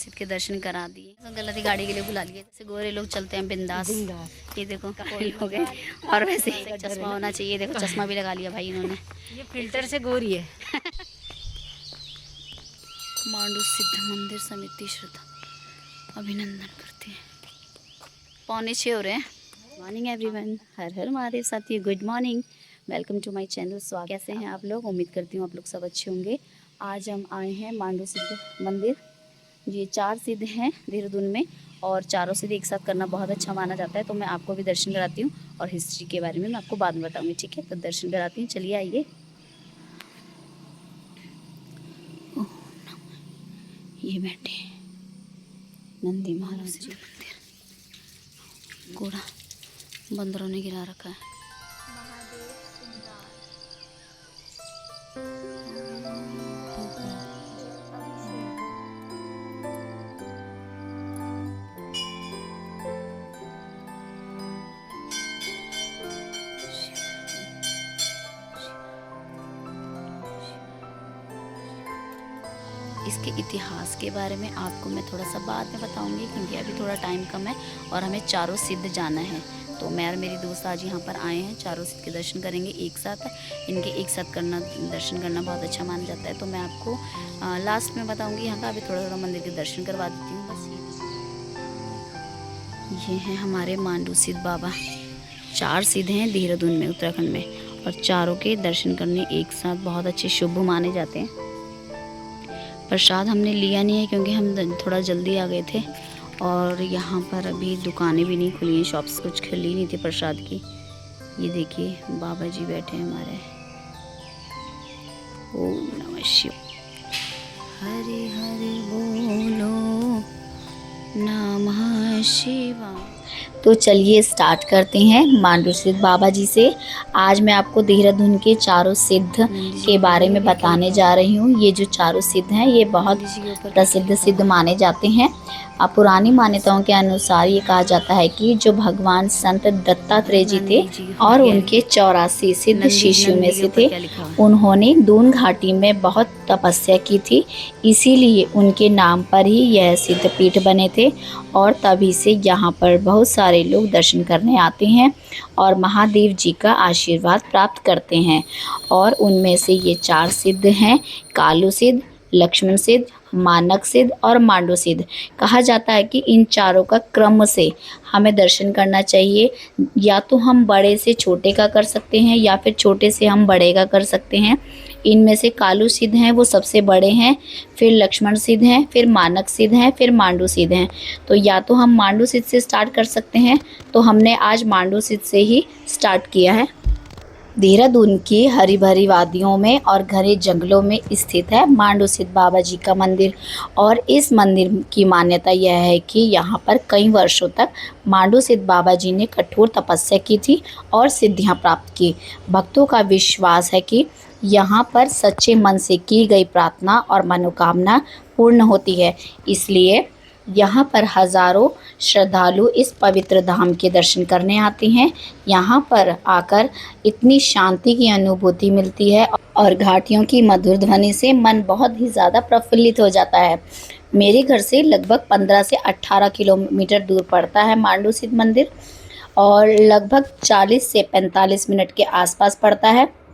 सिद्ध के दर्शन करा दिए। तो गलत ही गाड़ी के लिए बुला लिए, जैसे गोरे लोग चलते हैं बिंदास। ये देखो गोरे लोग हैं, और वैसे चश्मा होना चाहिए। देखो चश्मा भी लगा लिया भाई इन्होंने, ये फिल्टर से गोरी है। मांडू सिद्ध मंदिर समिति श्रद्धा अभिनंदन करते हैं। 5:45 हो रहे हैं। मॉर्निंग एवरीवन, हर हर महादेव साथी, good morning, welcome to my channel. स्वागत। कैसे हैं आप लोग? उम्मीद करती हूँ आप लोग सब अच्छे होंगे। आज हम आए हैं मांडू सिद्ध मंदिर। ये 4 सिद्ध हैं देहरादून में, और चारों सिद्ध एक साथ करना बहुत अच्छा माना जाता है। तो मैं आपको भी दर्शन कराती हूँ, और हिस्ट्री के बारे में मैं आपको बाद में बताऊँगी, ठीक है? तो दर्शन कराती हूँ, चलिए आइए। ये बैठे नंदी महाराज सिद्ध मंदिर, घोड़ा बंदरों ने गिरा रखा है। इसके इतिहास के बारे में आपको मैं थोड़ा सा बाद में बताऊंगी, क्योंकि अभी थोड़ा टाइम कम है और हमें चारों सिद्ध जाना है। तो मैं और मेरी दोस्त आज यहाँ पर आए हैं, चारों सिद्ध के दर्शन करेंगे एक साथ। इनके एक साथ दर्शन करना बहुत अच्छा माना जाता है। तो मैं आपको लास्ट में बताऊंगी यहाँ का। अभी थोड़ा थोड़ा मंदिर के दर्शन करवा देती हूँ बस। ये हैं हमारे मांडू सिद्ध बाबा। 4 सिद्ध हैं देहरादून में, उत्तराखंड में, और चारों के दर्शन करने एक साथ बहुत अच्छे शुभ माने जाते हैं। प्रसाद हमने लिया नहीं है, क्योंकि हम थोड़ा जल्दी आ गए थे, और यहाँ पर अभी दुकानें भी नहीं खुली हैं, शॉप्स कुछ खुली नहीं थी प्रसाद की। ये देखिए बाबा जी बैठे हैं हमारे। ओम नमः शिवाय, हरे हरे बोलो नमः शिवाय। तो चलिए स्टार्ट करते हैं मांडू सिद्ध बाबा जी से। आज मैं आपको देहरादून के चारों सिद्ध के बारे में बताने जा रही हूँ। ये जो चारों सिद्ध हैं ये बहुत प्रसिद्ध सिद्ध माने जाते हैं। पुरानी मान्यताओं के अनुसार ये कहा जाता है कि जो भगवान संत दत्तात्रेय जी थे और उनके 84 सिद्ध शिष्यों में से थे, उन्होंने दून घाटी में बहुत तपस्या की थी, इसीलिए उनके नाम पर ही यह सिद्ध पीठ बने थे। और तभी से यहाँ पर बहुत सारे लोग दर्शन करने आते हैं और महादेव जी का आशीर्वाद प्राप्त करते हैं। और उनमें से ये 4 सिद्ध हैं: कालू सिद्ध, लक्ष्मण सिद्ध, मानक सिद्ध और मांडू सिद्ध। कहा जाता है कि इन चारों का क्रम से हमें दर्शन करना चाहिए। या तो हम बड़े से छोटे का कर सकते हैं, या फिर छोटे से हम बड़े का कर सकते हैं। इनमें से कालू सिद्ध हैं वो सबसे बड़े हैं, फिर लक्ष्मण सिद्ध हैं, फिर मानक सिद्ध हैं, फिर मांडू सिद्ध हैं। तो या तो हम मांडू सिद्ध से स्टार्ट कर सकते हैं, तो हमने आज मांडू सिद्ध से ही स्टार्ट किया है। देहरादून की हरी भरी वादियों में और घने जंगलों में स्थित है मांडू सिद्ध बाबा जी का मंदिर। और इस मंदिर की मान्यता यह है कि यहाँ पर कई वर्षों तक मांडू सिद्ध बाबा जी ने कठोर तपस्या की थी और सिद्धियाँ प्राप्त की। भक्तों का विश्वास है कि यहाँ पर सच्चे मन से की गई प्रार्थना और मनोकामना पूर्ण होती है, इसलिए यहाँ पर हजारों श्रद्धालु इस पवित्र धाम के दर्शन करने आते हैं। यहाँ पर आकर इतनी शांति की अनुभूति मिलती है, और घाटियों की मधुर ध्वनि से मन बहुत ही ज़्यादा प्रफुल्लित हो जाता है। मेरे घर से लगभग 15 से 18 किलोमीटर दूर पड़ता है मांडू सिद्ध मंदिर, और लगभग 40 से 45 मिनट के आसपास पड़ता है।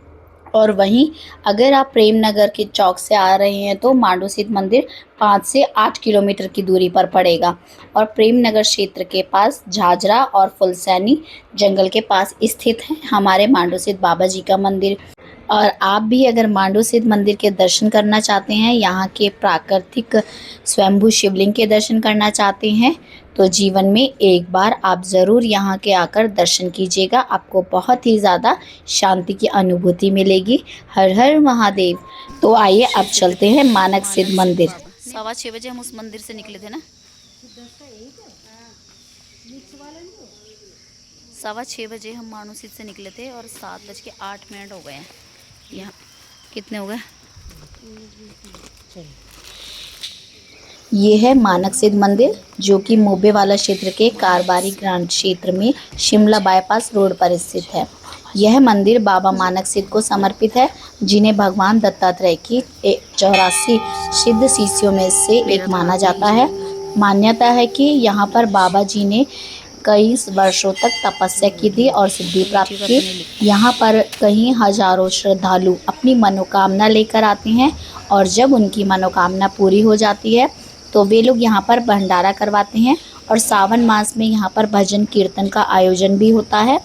और वहीं अगर आप प्रेम नगर के चौक से आ रहे हैं तो मांडू सिद्ध मंदिर 5 से 8 किलोमीटर की दूरी पर पड़ेगा। और प्रेम नगर क्षेत्र के पास झाझरा और फुलसैनी जंगल के पास स्थित है हमारे मांडू सिद्ध बाबा जी का मंदिर। और आप भी अगर मांडू सिद्ध मंदिर के दर्शन करना चाहते हैं, यहाँ के प्राकृतिक स्वयंभू शिवलिंग के दर्शन करना चाहते हैं, तो जीवन में एक बार आप ज़रूर यहाँ के आकर दर्शन कीजिएगा। आपको बहुत ही ज़्यादा शांति की अनुभूति मिलेगी। हर हर महादेव। तो आइए अब चलते हैं मानक सिद्ध मंदिर। 6:15 बजे हम उस मंदिर से निकले थे ना, 6:15 बजे हम मांडू सिद्ध से निकले थे, और 7:08 हो गए हैं। यहाँ कितने हो गए? ये है मानक सिद्ध मंदिर, जो कि मोबेवाला क्षेत्र के कारबारी ग्रांट क्षेत्र में शिमला बाईपास रोड पर स्थित है। यह मंदिर बाबा मानक सिद्ध को समर्पित है, जिन्हें भगवान दत्तात्रेय की 84 सिद्ध शिष्यों में से एक माना जाता है। मान्यता है कि यहाँ पर बाबा जी ने कई वर्षों तक तपस्या की थी और सिद्धि प्राप्त की। यहाँ पर कई हजारों श्रद्धालु अपनी मनोकामना लेकर आते हैं और जब उनकी मनोकामना पूरी हो जाती है तो वे लोग यहाँ पर भंडारा करवाते हैं और सावन मास में यहाँ पर भजन कीर्तन का आयोजन भी होता है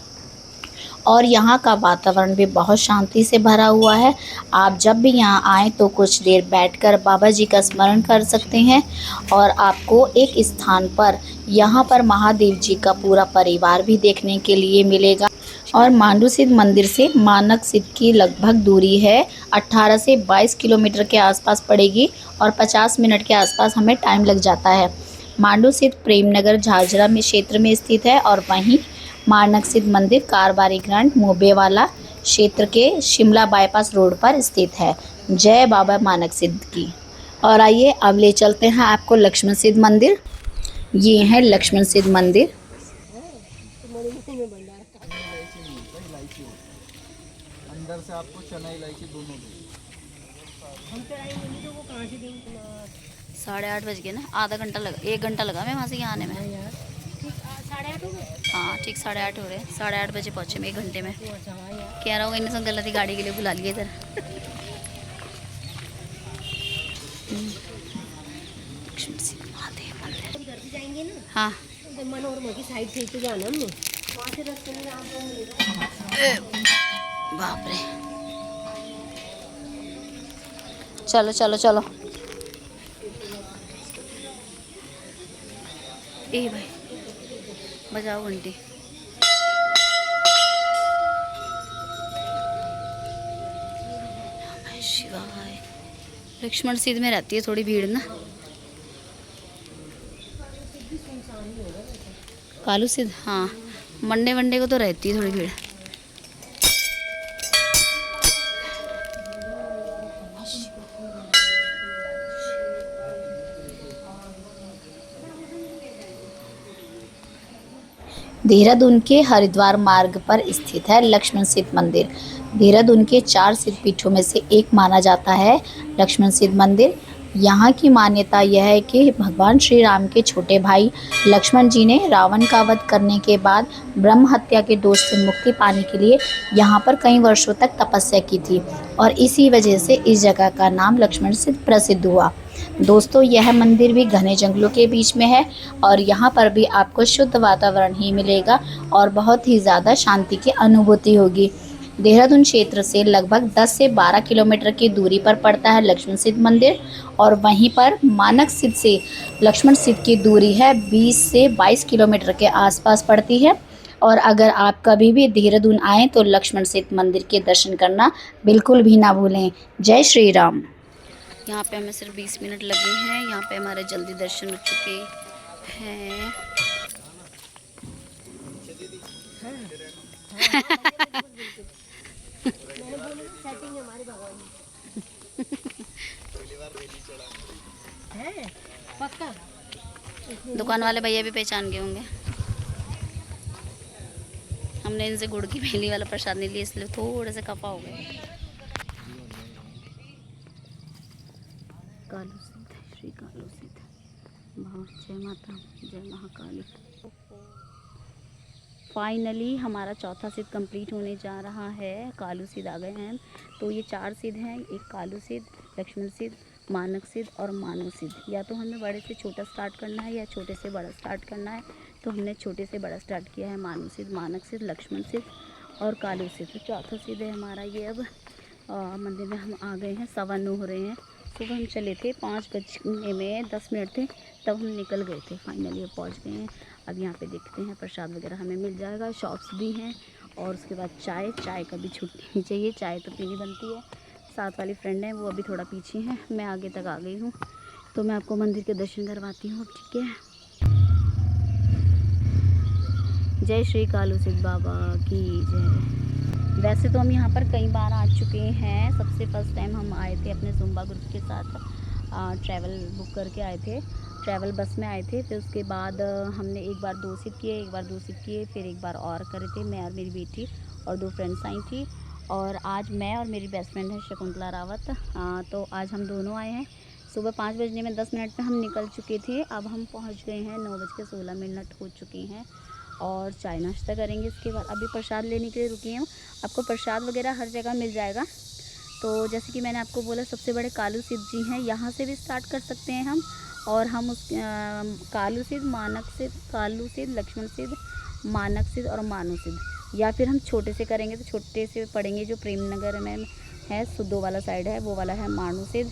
और यहाँ का वातावरण भी बहुत शांति से भरा हुआ है। आप जब भी यहाँ आएँ तो कुछ देर बैठकर बाबा जी का स्मरण कर सकते हैं और आपको एक स्थान पर यहाँ पर महादेव जी का पूरा परिवार भी देखने के लिए मिलेगा। और मांडू सिद्ध मंदिर से मानक सिद्ध की लगभग दूरी है 18 से 22 किलोमीटर के आसपास पड़ेगी और 50 मिनट के आसपास हमें टाइम लग जाता है। मांडू सिद्ध प्रेमनगर झाझरा में क्षेत्र में स्थित है और वहीं मानक सिद्ध मंदिर कारबारी ग्रांड मोबेवाला क्षेत्र के शिमला बाईपास रोड पर स्थित है। जय बाबा मानक सिद्ध की। और आइए अब ले चलते हैं आपको लक्ष्मण सिद्ध मंदिर। ये है लक्ष्मण सिद्ध मंदिर। अंदर से आपको चना इलायची दोनों भी। 8:30 बज गए ना, आधा घंटा लगा, 1 घंटा लगा मैं वहाँ से यहाँ आने में। 8:30 हो गए। हाँ ठीक 8:30 हो रहे हैं, 8:30 बजे पहुँचे मैं 1 घंटे में। कह रहा होगा इन्हें सब गलत ही गाड़ी के लिए बुला लिया इधर। लक्ष्मण सिद्ध महादेव मंदिर। इधर से जाएंगे ना, हाँ उधर मनोरमा की साइड से तो जाना हमने, वहाँ से रास्ते में आपको मिलेगा। बाप रे, चलो चलो चलो। ए भाई बजाओ घंटी। शिवाय। लक्ष्मण सिद्ध में रहती है थोड़ी भीड़ ना। कालू सिद्ध हाँ, मंडे वनडे को तो रहती है थोड़ी भीड़। देहरादून के हरिद्वार मार्ग पर स्थित है लक्ष्मण सिद्ध मंदिर। देहरादून के 4 सिद्ध पीठों में से एक माना जाता है लक्ष्मण सिद्ध मंदिर। यहाँ की मान्यता यह है कि भगवान श्री राम के छोटे भाई लक्ष्मण जी ने रावण का वध करने के बाद ब्रह्म हत्या के दोष से मुक्ति पाने के लिए यहाँ पर कई वर्षों तक तपस्या की थी और इसी वजह से इस जगह का नाम लक्ष्मण सिद्ध प्रसिद्ध हुआ। दोस्तों यह मंदिर भी घने जंगलों के बीच में है और यहाँ पर भी आपको शुद्ध वातावरण ही मिलेगा और बहुत ही ज़्यादा शांति की अनुभूति होगी। देहरादून क्षेत्र से लगभग 10 से 12 किलोमीटर की दूरी पर पड़ता है लक्ष्मण सिद्ध मंदिर और वहीं पर मानक सिद्ध से लक्ष्मण सिद्ध की दूरी है 20 से 22 किलोमीटर के आसपास पड़ती है। और अगर आप कभी भी देहरादून आएँ तो लक्ष्मण सिद्ध मंदिर के दर्शन करना बिल्कुल भी ना भूलें। जय श्री राम। यहाँ पे हमें सिर्फ 20 मिनट लगे हैं। यहाँ पे हमारे जल्दी दर्शन हो चुके हैं। सेटिंग हमारे भगवान है पक्का। दुकान वाले भैया भी पहचान गए होंगे। हमने इनसे गुड़ की मेली वाला प्रसाद नहीं लिया इसलिए थोड़े से खफा हो गए। कालू सिद्ध, श्री कालू सिद्ध। जय माता, जय महाकाली। फाइनली हमारा चौथा सिद्ध कंप्लीट होने जा रहा है। कालू सिद्ध आ गए हैं। तो ये 4 सिद्ध हैं, एक कालू सिद्ध, लक्ष्मण सिद्ध, मानक सिद्ध और मानव सिद्ध। या तो हमें बड़े से छोटा स्टार्ट करना है या छोटे से बड़ा स्टार्ट करना है। तो हमने छोटे से बड़ा स्टार्ट किया है। मानव सिद्ध, मानक सिद्ध, लक्ष्मण सिद्ध और कालू सिद्ध। तो चौथा सिद्ध है हमारा ये। अब मंदिर में हम आ गए हैं, 9:15 हो रहे हैं। सुबह हम चले थे, 5 बजने में 10 मिनट थे तब हम निकल गए थे। फाइनली अब पहुँच गए हैं। अब यहाँ पे देखते हैं प्रसाद वगैरह हमें मिल जाएगा। शॉप्स भी हैं और उसके बाद चाय का भी छूटनी नहीं चाहिए। चाय तो पीनी बनती है। साथ वाली फ्रेंड है वो अभी थोड़ा पीछे हैं, मैं आगे तक आ गई हूँ। तो मैं आपको मंदिर के दर्शन करवाती हूँ। ठीक है। जय श्री कालू सिद्ध बाबा की जय। वैसे तो हम यहाँ पर कई बार आ चुके हैं। सबसे फर्स्ट टाइम हम आए थे अपने जुम्बा ग्रुप के साथ। ट्रैवल बुक करके आए थे, ट्रैवल बस में आए थे। फिर उसके बाद हमने एक बार 2 सिद्ध किए, एक बार 2 सिद्ध किए, फिर एक बार और करे थे। मैं और मेरी बेटी और 2 फ्रेंड्स आई थी। और आज मैं और मेरी बेस्ट फ्रेंड है शकुंतला रावत। तो आज हम दोनों आए हैं। सुबह 5 बजने में 10 मिनट में हम निकल चुके थे। अब हम पहुंच गए हैं, 9:16 हो चुके हैं और चाय नाश्ता करेंगे। इसके बाद अभी प्रसाद लेने के लिए रुकी हूँ। आपको प्रसाद वगैरह हर जगह मिल जाएगा। तो जैसे कि मैंने आपको बोला, सबसे बड़े कालू सिद्ध जी हैं, यहाँ से भी स्टार्ट कर सकते हैं हम। और हम उस कालू सिद्ध, मानक सिद्ध, कालू सिद्ध, लक्ष्मण सिद्ध, मानक सिद्ध और मानु सिद्ध, या फिर हम छोटे से करेंगे तो छोटे से पढ़ेंगे। जो प्रेम नगर में है, सुद्धो वाला साइड है, वो वाला है मानु सिद्ध।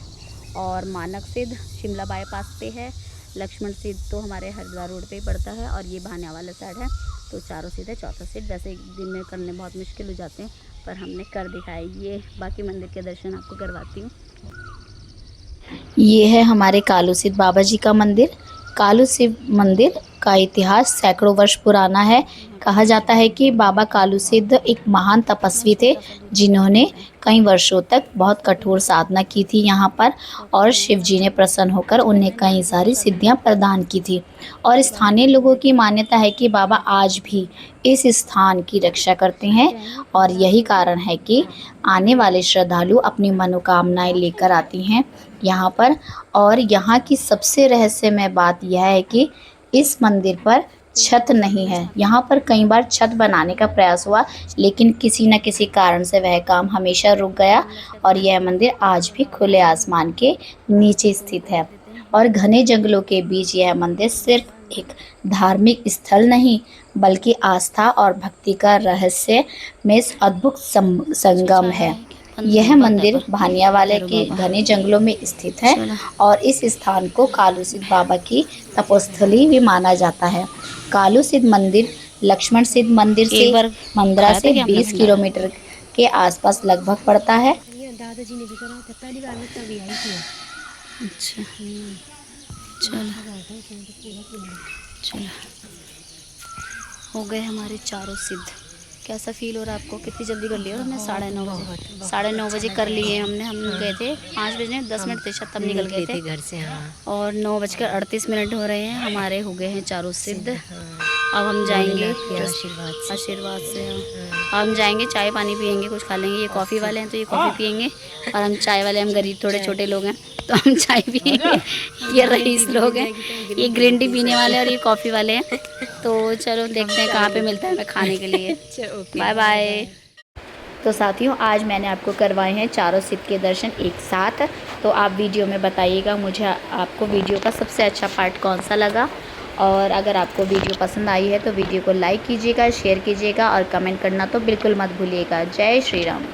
और मानक सिद्ध शिमला बाईपास पे है। लक्ष्मण सिद्ध तो हमारे हरिद्वार रोड पे ही पड़ता है, और ये भान्या वाला साइड है। तो चारों सिद्ध है। चौथा सिद्ध वैसे एक दिन में करने बहुत मुश्किल हो जाते हैं, पर हमने कर दिखाया। ये बाकी मंदिर के दर्शन आपको करवाती हूँ। ये है हमारे कालू सिद्ध बाबा जी का मंदिर। कालू सिद्ध मंदिर का इतिहास सैकड़ों वर्ष पुराना है। कहा जाता है कि बाबा कालू सिद्ध एक महान तपस्वी थे, जिन्होंने कई वर्षों तक बहुत कठोर साधना की थी यहाँ पर, और शिव जी ने प्रसन्न होकर उन्हें कई सारी सिद्धियाँ प्रदान की थी। और स्थानीय लोगों की मान्यता है कि बाबा आज भी इस स्थान की रक्षा करते हैं, और यही कारण है कि आने वाले श्रद्धालु अपनी मनोकामनाएं लेकर आती हैं यहाँ पर। और यहाँ की सबसे रहस्यमय बात यह है कि इस मंदिर पर छत नहीं है। यहाँ पर कई बार छत बनाने का प्रयास हुआ, लेकिन किसी न किसी कारण से वह काम हमेशा रुक गया, और यह मंदिर आज भी खुले आसमान के नीचे स्थित है। और घने जंगलों के बीच यह मंदिर सिर्फ एक धार्मिक स्थल नहीं, बल्कि आस्था और भक्ति का रहस्य में अद्भुत संगम है। यह मंदिर भानियावाले के घने जंगलों में स्थित है, और इस स्थान को कालू सिद्ध बाबा की तपोस्थली भी माना जाता है। कालू सिद्ध मंदिर लक्ष्मण सिद्ध मंदिर से 15 से 20 किलोमीटर के आसपास लगभग पड़ता है। ये दादाजी ने भी करा था, पहली बार मैं तभी आई थी। अच्छा, चलो चलो, हो गए हमारे चारों सिद्ध। कैसा फील हो रहा है आपको? कितनी जल्दी कर लिया हमने? 9:30 बजे कर लिए हमने। हम गए थे 5 बजे, 10 मिनट थे शायद, तब निकल गए थे घर से। हाँ। और 9:38 हो रहे हैं, हमारे हो गए हैं चारों सिद्ध। अब हम जाएंगे आशीर्वाद से। अब हम जाएंगे, चाय पानी पियेंगे, कुछ खा लेंगे। ये कॉफ़ी वाले हैं तो ये कॉफ़ी पियेंगे, और हम चाय वाले, हम गरीब थोड़े छोटे लोग हैं तो हम चाय पियेंगे। ये रईस लोग हैं, ये ग्रीन टी पीने वाले और ये कॉफ़ी वाले हैं। तो चलो देखते हैं कहाँ पे मिलता है हमें खाने के लिए। Bye bye. तो साथियों, आज मैंने आपको करवाए हैं चारों सिद्ध के दर्शन एक साथ। तो आप वीडियो में बताइएगा मुझे आपको वीडियो का सबसे अच्छा पार्ट कौन सा लगा। और अगर आपको वीडियो पसंद आई है तो वीडियो को लाइक कीजिएगा, शेयर कीजिएगा, और कमेंट करना तो बिल्कुल मत भूलिएगा। जय श्री राम।